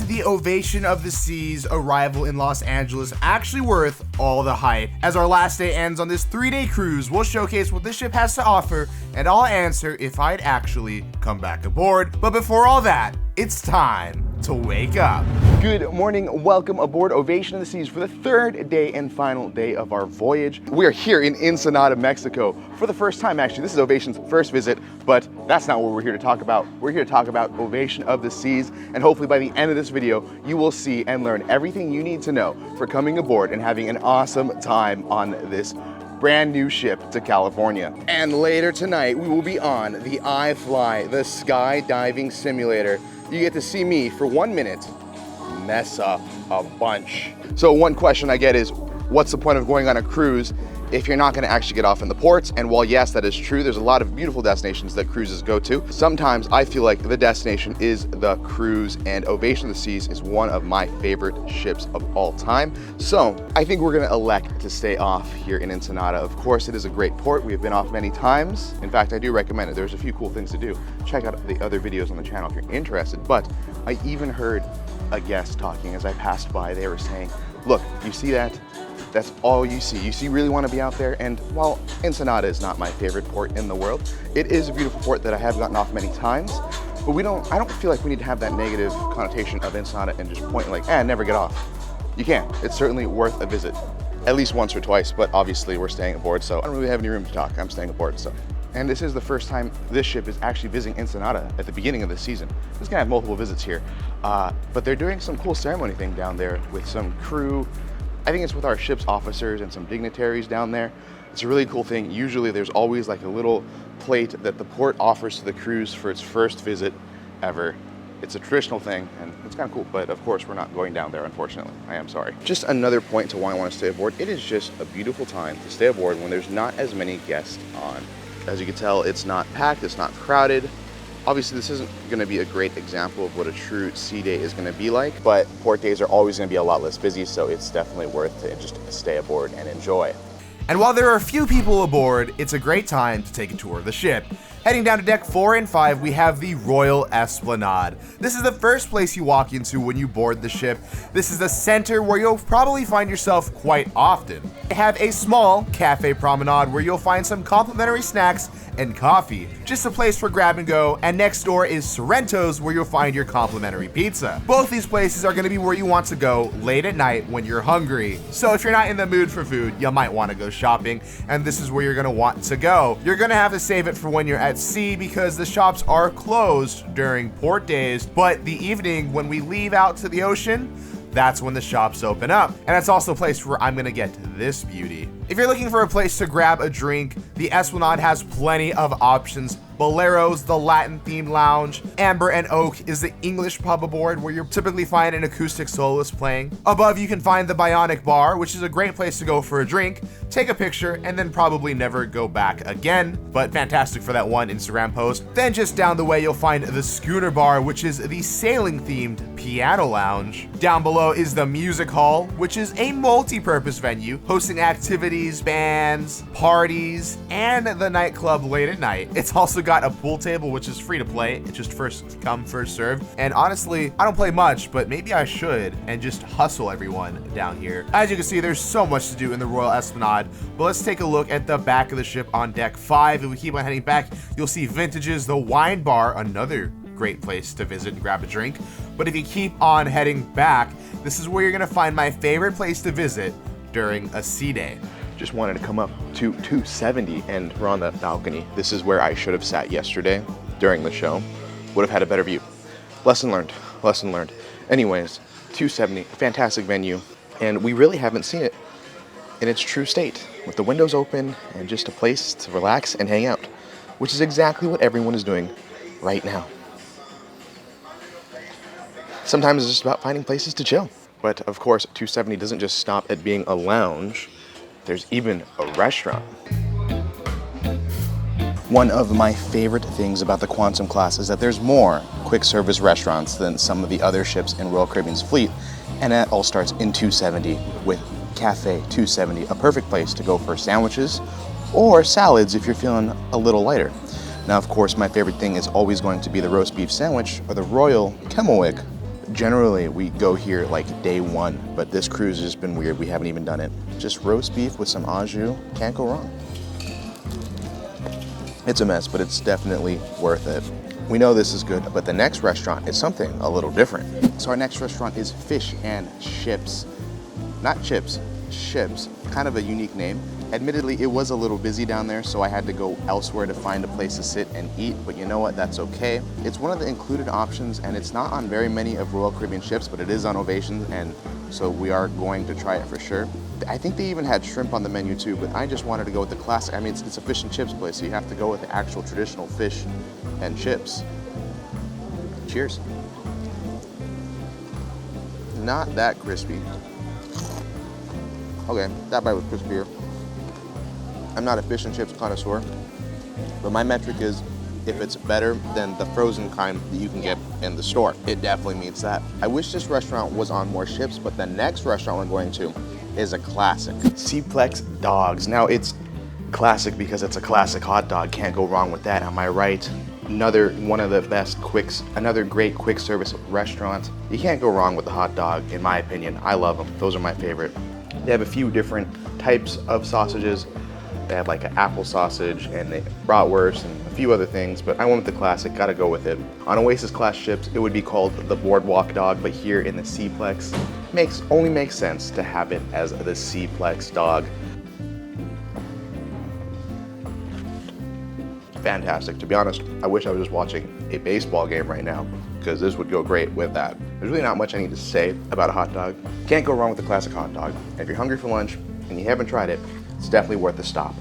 is the Ovation of the Seas arrival in Los Angeles actually worth all the hype? As our last day ends on this 3-day cruise, we'll showcase what this ship has to offer, and I'll answer if I'd actually come back aboard. But before all that, it's time to wake up. Good morning, welcome aboard Ovation of the Seas for the 3rd day and final day of our voyage. We are here in Ensenada, Mexico for the first time. Actually, this is Ovation's first visit, but that's not what we're here to talk about. We're here to talk about Ovation of the Seas, and hopefully by the end of this video, you will see and learn everything you need to know for coming aboard and having an awesome time on this brand new ship to California. And later tonight, we will be on the IFly, the skydiving simulator. You get to see me for 1 minute mess up a bunch. So one question I get is, what's the point of going on a cruise if you're not going to actually get off in the ports? And while yes, that is true, there's a lot of beautiful destinations that cruises go to. Sometimes I feel like the destination is the cruise, and Ovation of the Seas is one of my favorite ships of all time. So I think we're going to elect to stay off here in Ensenada. Of course, it is a great port. We have been off many times. In fact, I do recommend it. There's a few cool things to do. Check out the other videos on the channel if you're interested. But I even heard a guest talking as I passed by. They were saying, look, you see that? That's all you see. You really want to be out there. And while Ensenada is not my favorite port in the world, it is a beautiful port that I have gotten off many times. But I don't feel like we need to have that negative connotation of Ensenada and just point like, never get off. You can. It's certainly worth a visit, at least once or twice. But obviously we're staying aboard, so I don't really have any room to talk. I'm staying aboard, so. And this is the first time this ship is actually visiting Ensenada at the beginning of the season. It's gonna have multiple visits here, but they're doing some cool ceremony thing down there with some crew. I think it's with our ship's officers and some dignitaries down there. It's a really cool thing. Usually there's always like a little plate that the port offers to the cruise for its first visit ever. It's a traditional thing and it's kind of cool, but of course we're not going down there, unfortunately. I am sorry. Just another point to why I want to stay aboard. It is just a beautiful time to stay aboard when there's not as many guests on. As you can tell, it's not packed, it's not crowded. Obviously, this isn't going to be a great example of what a true sea day is going to be like, but port days are always going to be a lot less busy, so it's definitely worth to just stay aboard and enjoy. And while there are a few people aboard, it's a great time to take a tour of the ship. Heading down to deck 4 and 5, we have the Royal Esplanade. This is the first place you walk into when you board the ship. This is the center where you'll probably find yourself quite often. They have a small cafe promenade where you'll find some complimentary snacks and coffee. Just a place for grab and go, and next door is Sorrento's where you'll find your complimentary pizza. Both these places are going to be where you want to go late at night when you're hungry. So if you're not in the mood for food, you might want to go shopping, and this is where you're going to want to go. You're going to have to save it for when you're at sea because the shops are closed during port days, but the evening when we leave out to the ocean, that's when the shops open up. And it's also a place where I'm gonna get this beauty. If you're looking for a place to grab a drink, the Esplanade has plenty of options. Bolero's, the Latin-themed lounge. Amber and Oak is the English pub aboard where you'll typically find an acoustic soloist playing. Above, you can find the Bionic Bar, which is a great place to go for a drink, take a picture, and then probably never go back again, but fantastic for that one Instagram post. Then just down the way, you'll find the Schooner Bar, which is the sailing-themed piano lounge. Down below is the Music Hall, which is a multi-purpose venue hosting activities, bands, parties, and the nightclub late at night. It's also got a pool table, which is free to play. It's just first come, first serve. And honestly, I don't play much, but maybe I should and just hustle everyone down here. As you can see, there's so much to do in the Royal Esplanade, but let's take a look at the back of the ship on deck 5. If we keep on heading back, you'll see Vintage's, the wine bar, another great place to visit and grab a drink. But if you keep on heading back, this is where you're gonna find my favorite place to visit during a sea day. Just wanted to come up to 270 and we're on the balcony. This is where I should have sat yesterday during the show. Would have had a better view. Lesson learned, lesson learned. Anyways, 270, fantastic venue. And we really haven't seen it in its true state, with the windows open and just a place to relax and hang out, which is exactly what everyone is doing right now. Sometimes it's just about finding places to chill. But of course, 270 doesn't just stop at being a lounge. There's even a restaurant. One of my favorite things about the Quantum class is that there's more quick service restaurants than some of the other ships in Royal Caribbean's fleet, and that all starts in 270 with Cafe 270, a perfect place to go for sandwiches or salads if you're feeling a little lighter. Now, of course, my favorite thing is always going to be the roast beef sandwich or the Royal Kemmelwick Generally, we go here like day one, but this cruise has just been weird. We haven't even done it. Just roast beef with some au jus, can't go wrong. It's a mess, but it's definitely worth it. We know this is good, but the next restaurant is something a little different. So our next restaurant is Fish and Chips. Not chips, Chips, kind of a unique name. Admittedly, it was a little busy down there, so I had to go elsewhere to find a place to sit and eat, but you know what, that's okay. It's one of the included options, and it's not on very many of Royal Caribbean ships, but it is on Ovation, and so we are going to try it for sure. I think they even had shrimp on the menu too, but I just wanted to go with the classic. I mean, it's a fish and chips place, so you have to go with the actual traditional fish and chips. Cheers. Not that crispy. Okay, that bite was crispier. I'm not a fish and chips connoisseur, but my metric is if it's better than the frozen kind that you can get in the store. It definitely meets that. I wish this restaurant was on more ships, but the next restaurant we're going to is a classic. Seaplex Dogs. Now it's classic because it's a classic hot dog. Can't go wrong with that, am I right? Another one of the best another great quick service restaurant. You can't go wrong with the hot dog, in my opinion. I love them. Those are my favorite. They have a few different types of sausages. They have like an apple sausage and they bratwurst and a few other things, but I went with the classic, gotta go with it. On Oasis class ships, it would be called the Boardwalk Dog, but here in the Seaplex, only makes sense to have it as the Seaplex Dog. Fantastic. To be honest, I wish I was just watching a baseball game right now, because this would go great with that. There's really not much I need to say about a hot dog. Can't go wrong with the classic hot dog. And if you're hungry for lunch and you haven't tried it, it's definitely worth a stop.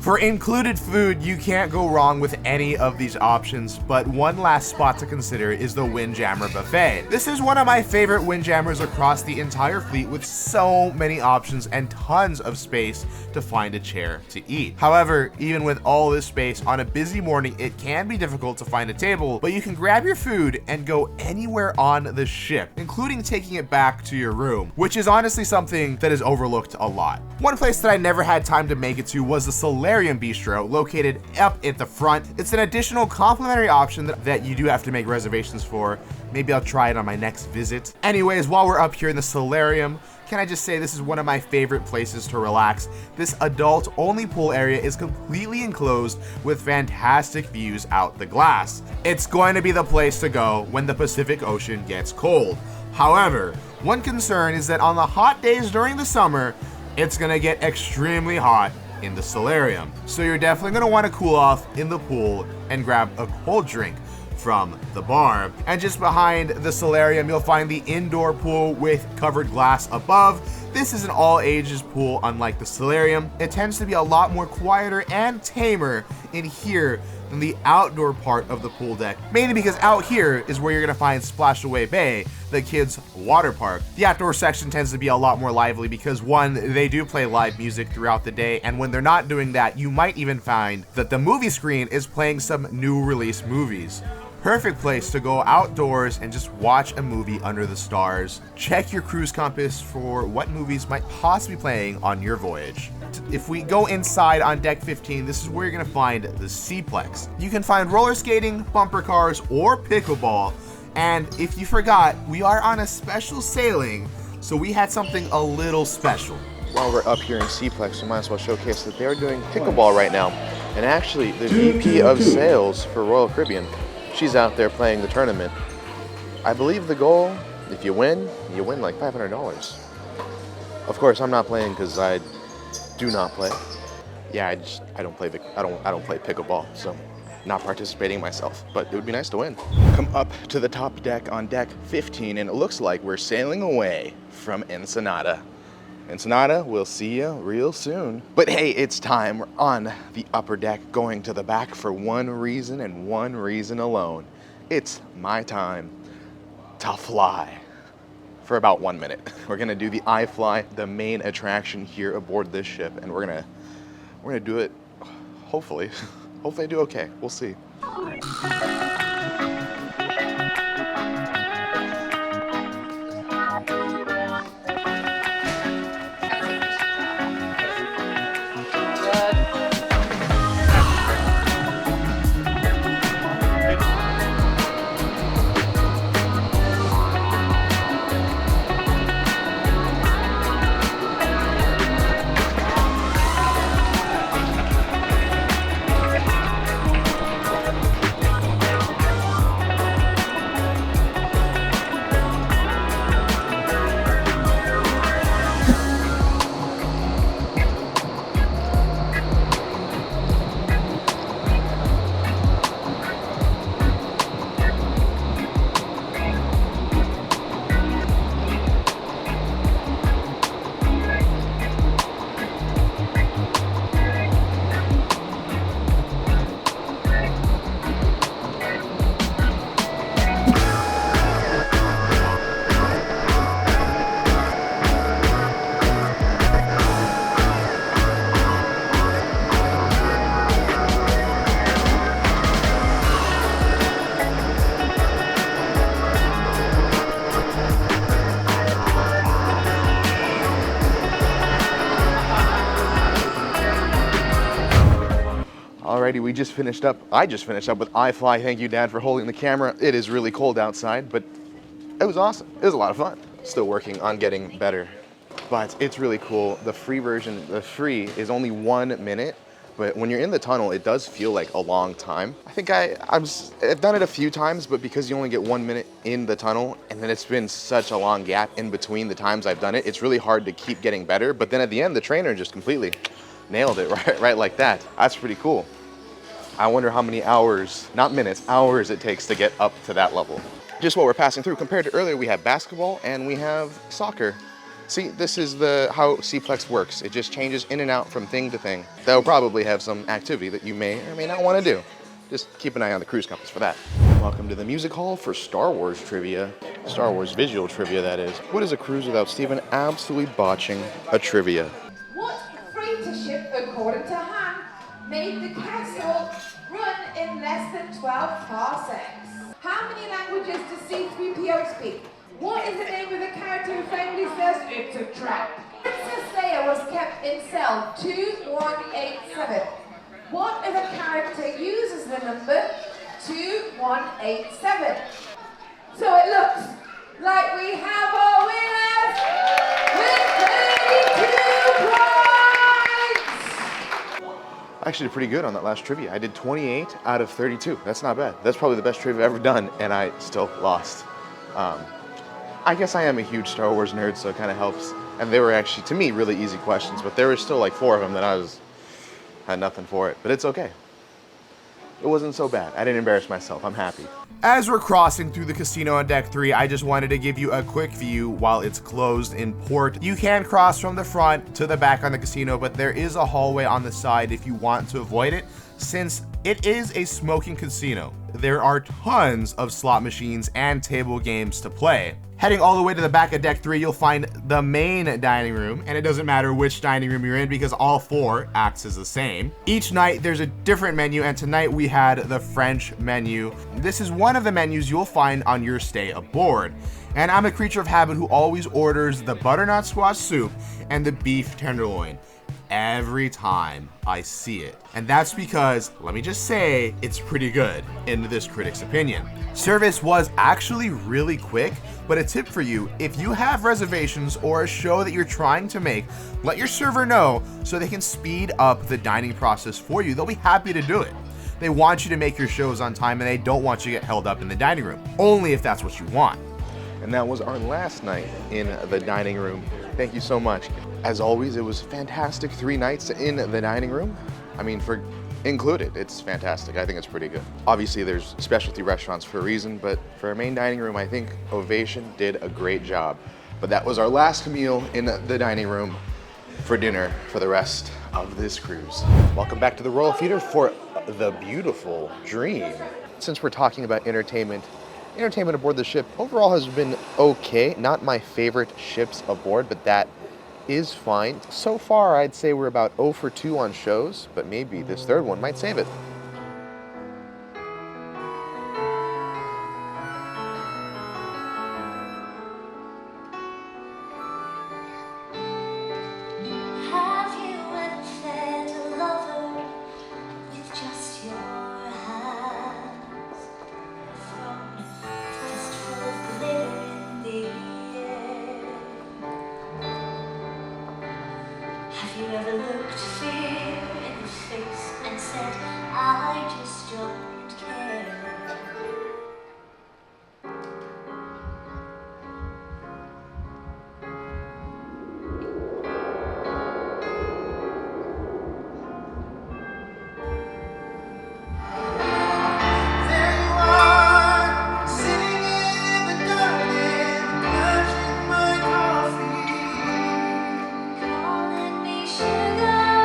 For included food, you can't go wrong with any of these options, but one last spot to consider is the Windjammer Buffet. This is one of my favorite Windjammers across the entire fleet, with so many options and tons of space to find a chair to eat. However, even with all this space, on a busy morning, it can be difficult to find a table, but you can grab your food and go anywhere on the ship, including taking it back to your room, which is honestly something that is overlooked a lot. One place that I never had time to make it to was the Solarium Bistro, located up at the front. It's an additional complimentary option that you do have to make reservations for. Maybe I'll try it on my next visit. Anyways, while we're up here in the Solarium, can I just say this is one of my favorite places to relax. This adult-only pool area is completely enclosed with fantastic views out the glass. It's going to be the place to go when the Pacific Ocean gets cold. However, one concern is that on the hot days during the summer, it's gonna get extremely hot in the solarium. So you're definitely gonna wanna cool off in the pool and grab a cold drink from the bar. And just behind the solarium, you'll find the indoor pool with covered glass above. This is an all ages pool, unlike the solarium. It tends to be a lot more quieter and tamer in here than the outdoor part of the pool deck, mainly because out here is where you're gonna find Splash Away Bay, the kids' water park. The outdoor section tends to be a lot more lively because one, they do play live music throughout the day, and when they're not doing that, you might even find that the movie screen is playing some new release movies. Perfect place to go outdoors and just watch a movie under the stars. Check your cruise compass for what movies might possibly be playing on your voyage. If we go inside on deck 15, this is where you're gonna find the Seaplex. You can find roller skating, bumper cars, or pickleball. And if you forgot, we are on a special sailing, so we had something a little special. While we're up here in Seaplex, we might as well showcase that they're doing pickleball right now. And actually, the VP of sales for Royal Caribbean, she's out there playing the tournament. I believe the goal, if you win like $500. Of course, I'm not playing because I do not play. Yeah, I don't play pickleball, so not participating myself, but it would be nice to win. Come up to the top deck on deck 15, and it looks like we're sailing away from Ensenada. Ensenada, we'll see you real soon. But hey, it's time. We're on the upper deck, going to the back for one reason and one reason alone. It's my time to fly for about 1 minute. We're gonna do the IFly, the main attraction here aboard this ship, and we're gonna do it, hopefully. Hopefully I do okay, we'll see. Alrighty, we just finished up. I just finished up with IFly. Thank you, Dad, for holding the camera. It is really cold outside, but it was awesome. It was a lot of fun. Still working on getting better, but it's really cool. The free version, the free is only 1 minute, but when you're in the tunnel, it does feel like a long time. I think I've done it a few times, but because you only get 1 minute in the tunnel, and then it's been such a long gap in between the times I've done it, it's really hard to keep getting better. But then at the end, the trainer just completely nailed it right like that. That's pretty cool. I wonder how many hours, not minutes, hours it takes to get up to that level. Just what we're passing through. Compared to earlier, we have basketball and we have soccer. See, this is how Cplex works. It just changes in and out from thing to thing. They'll probably have some activity that you may or may not want to do. Just keep an eye on the cruise compass for that. Welcome to the music hall for Star Wars trivia. Star Wars visual trivia, that is. What is a cruise without Steven absolutely botching a trivia? What freighter ship, according to Han, made the castle run in less than 12 parsecs? How many languages does C-3PO speak? What is the name of the character who famously says, "It's a trap"? Princess Leia was kept in cell 2187. What other character uses the number 2187? So it looks like we have our winners with 32 points! I actually did pretty good on that last trivia. I did 28 out of 32. That's not bad. That's probably the best trivia I've ever done, and I still lost. I guess I am a huge Star Wars nerd, so it kind of helps. And they were actually, to me, really easy questions, but there were still like 4 of them that had nothing for it. But it's okay. It wasn't so bad. I didn't embarrass myself. I'm happy. As we're crossing through the casino on deck 3, I just wanted to give you a quick view while it's closed in port. You can cross from the front to the back on the casino, but there is a hallway on the side if you want to avoid it, since it is a smoking casino. There are tons of slot machines and table games to play. Heading all the way to the back of deck 3, you'll find the main dining room, and it doesn't matter which dining room you're in because all 4 acts as the same. Each night there's a different menu, and tonight we had the French menu. This is one of the menus you'll find on your stay aboard. And I'm a creature of habit who always orders the butternut squash soup and the beef tenderloin every time I see it. And that's because, let me just say, it's pretty good, in this critic's opinion. Service was actually really quick, but a tip for you, if you have reservations or a show that you're trying to make, let your server know so they can speed up the dining process for you. They'll be happy to do it. They want you to make your shows on time, and they don't want you to get held up in the dining room, only if that's what you want. And that was our last night in the dining room. Thank you so much. As always, it was fantastic 3 nights in the dining room. I mean, for included, it's fantastic. I think it's pretty good. Obviously, there's specialty restaurants for a reason, but for our main dining room, I think Ovation did a great job. But that was our last meal in the dining room for dinner for the rest of this cruise. Welcome back to the Royal Theater for the beautiful Dream. Since we're talking about entertainment aboard the ship overall has been okay. Not my favorite ships aboard, but that is fine. So far, I'd say we're about 0 for 2 on shows, but maybe this third one might save it. Have you ever looked fear in the face and said, I just don't care?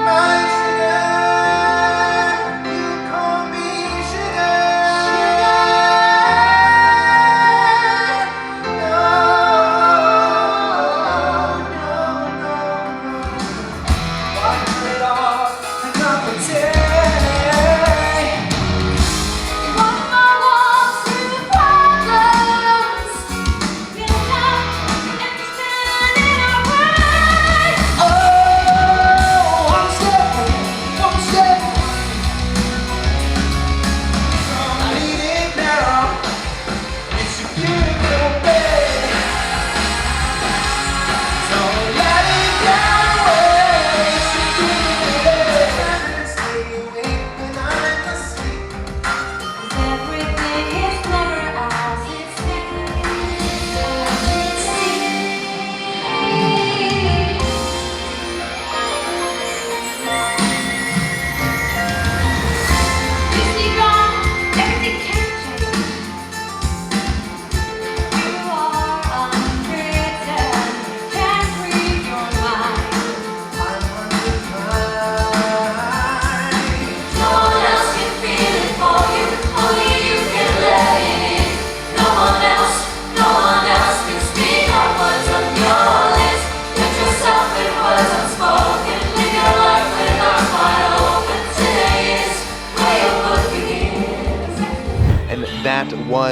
My sugar, you call me sugar.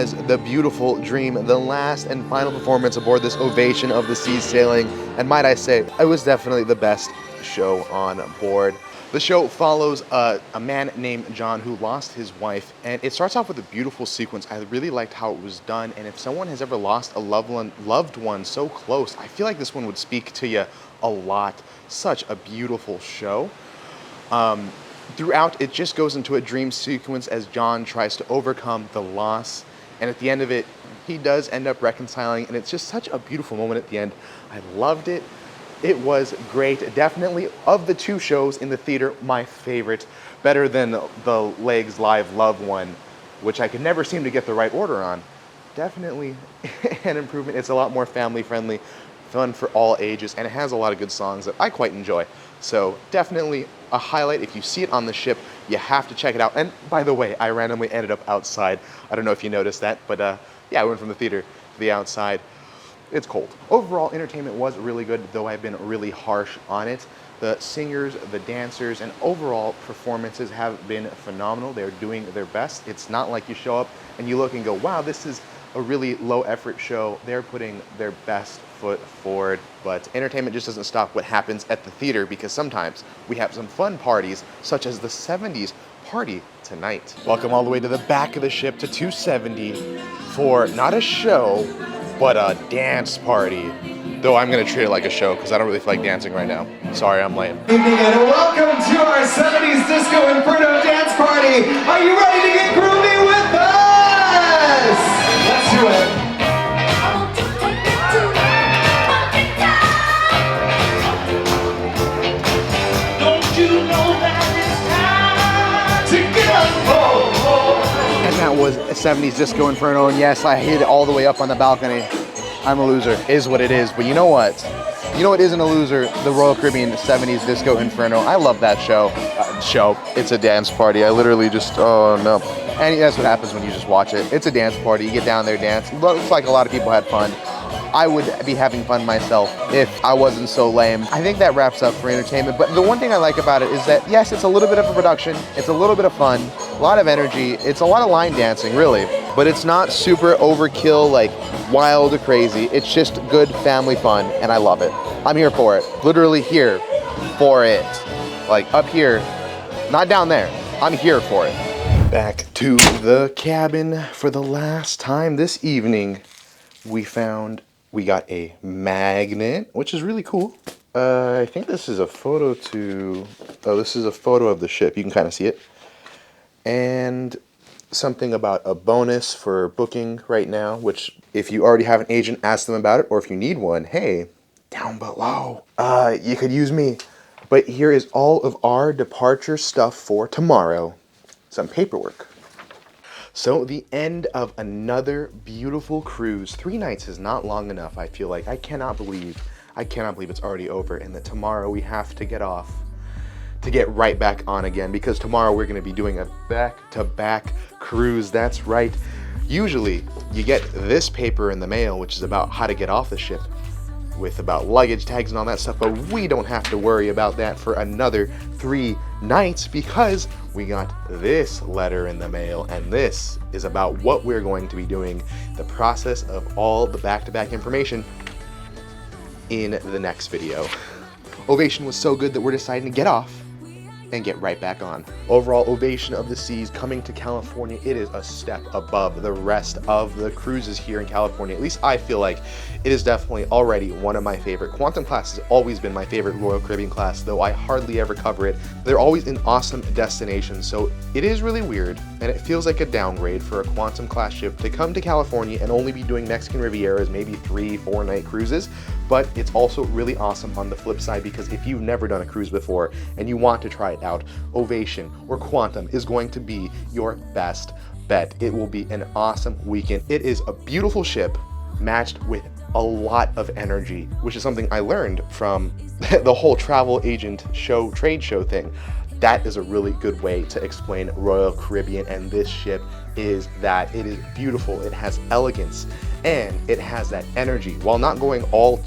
was the beautiful Dream, the last and final performance aboard this Ovation of the Seas sailing. And might I say, it was definitely the best show on board. The show follows a man named John who lost his wife, and it starts off with a beautiful sequence. I really liked how it was done, and if someone has ever lost a loved one so close, I feel like this one would speak to you a lot. Such a beautiful show. Throughout, it just goes into a dream sequence as John tries to overcome the loss, and at the end of it, he does end up reconciling, and it's just such a beautiful moment at the end. I loved it. It was great. Definitely, of the two shows in the theater, my favorite. Better than the Legs Live Love one, which I could never seem to get the right order on. Definitely an improvement. It's a lot more family friendly, fun for all ages, and it has a lot of good songs that I quite enjoy. So definitely a highlight. If you see it on the ship, you have to check it out. And by the way, I randomly ended up outside. I don't know if you noticed that, but yeah, I went from the theater to the outside. It's cold. Overall, entertainment was really good, though I've been really harsh on it. The singers, the dancers, and overall performances have been phenomenal. They're doing their best. It's not like you show up and you look and go, wow, this is a really low effort show. They're putting their best foot forward. But entertainment just doesn't stop what happens at the theater, because sometimes we have some fun parties, such as the 70s party tonight. Welcome all the way to the back of the ship to 270 for not a show, but a dance party. Though I'm gonna treat it like a show because I don't really feel like dancing right now. Sorry, I'm lame. Good evening and welcome to our 70s Disco Inferno dance party. Are you ready to get groovy with us? Let's do it. Don't you know that it's time to get up? And that was a 70s Disco Inferno, and yes, I hit it all the way up on the balcony. I'm a loser, is what it is. But you know what? You know what isn't a loser? The Royal Caribbean 70s Disco Inferno. I love that show. It's a dance party. I literally just, oh no. And that's what happens when you just watch it. It's a dance party. You get down there, dance. Looks like a lot of people had fun. I would be having fun myself if I wasn't so lame. I think that wraps up for entertainment. But the one thing I like about it is that, yes, it's a little bit of a production. It's a little bit of fun, a lot of energy. It's a lot of line dancing, really. But it's not super overkill, like wild or crazy. It's just good family fun, and I love it. I'm here for it. Literally here for it. Like up here, not down there. I'm here for it. Back to the cabin for the last time this evening. We got a magnet, which is really cool. I think this is a photo this is a photo of the ship. You can kind of see it. And something about a bonus for booking right now, which if you already have an agent, ask them about it, or if you need one, hey, down below, you could use me. But here is all of our departure stuff for tomorrow. Some paperwork. So the end of another beautiful cruise. 3 nights is not long enough, I feel like. I cannot believe it's already over, and that tomorrow we have to get off to get right back on again, because tomorrow we're gonna be doing a back-to-back cruise. That's right. Usually you get this paper in the mail, which is about how to get off the ship, with about luggage tags and all that stuff, but we don't have to worry about that for another 3 nights because we got this letter in the mail, and this is about what we're going to be doing, the process of all the back-to-back information in the next video. Ovation was so good that we're deciding to get off and get right back on. Overall, Ovation of the Seas coming to California, it is a step above the rest of the cruises here in California. At least I feel like it is definitely already one of my favorite. Quantum class has always been my favorite Royal Caribbean class, though I hardly ever cover it. They're always an awesome destination, so it is really weird, and it feels like a downgrade for a Quantum class ship to come to California and only be doing Mexican Rivieras, maybe 3-4 night cruises. But it's also really awesome on the flip side, because if you've never done a cruise before and you want to try it out, Ovation or Quantum is going to be your best bet. It will be an awesome weekend. It is a beautiful ship matched with a lot of energy, which is something I learned from the whole travel agent show, trade show thing. That is a really good way to explain Royal Caribbean, and this ship is that. It is beautiful, it has elegance, and it has that energy. While not going all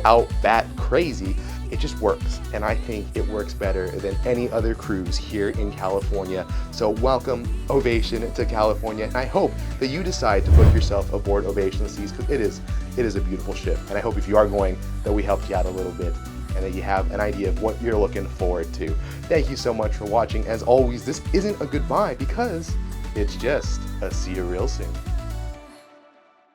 out bat crazy, it just works, and I think it works better than any other cruise here in California. So welcome Ovation to California, and I hope that you decide to book yourself aboard Ovation Seas, because it is a beautiful ship, and I hope if you are going that we helped you out a little bit and that you have an idea of what you're looking forward to. Thank you so much for watching. As always, this isn't a goodbye because it's just a see you real soon.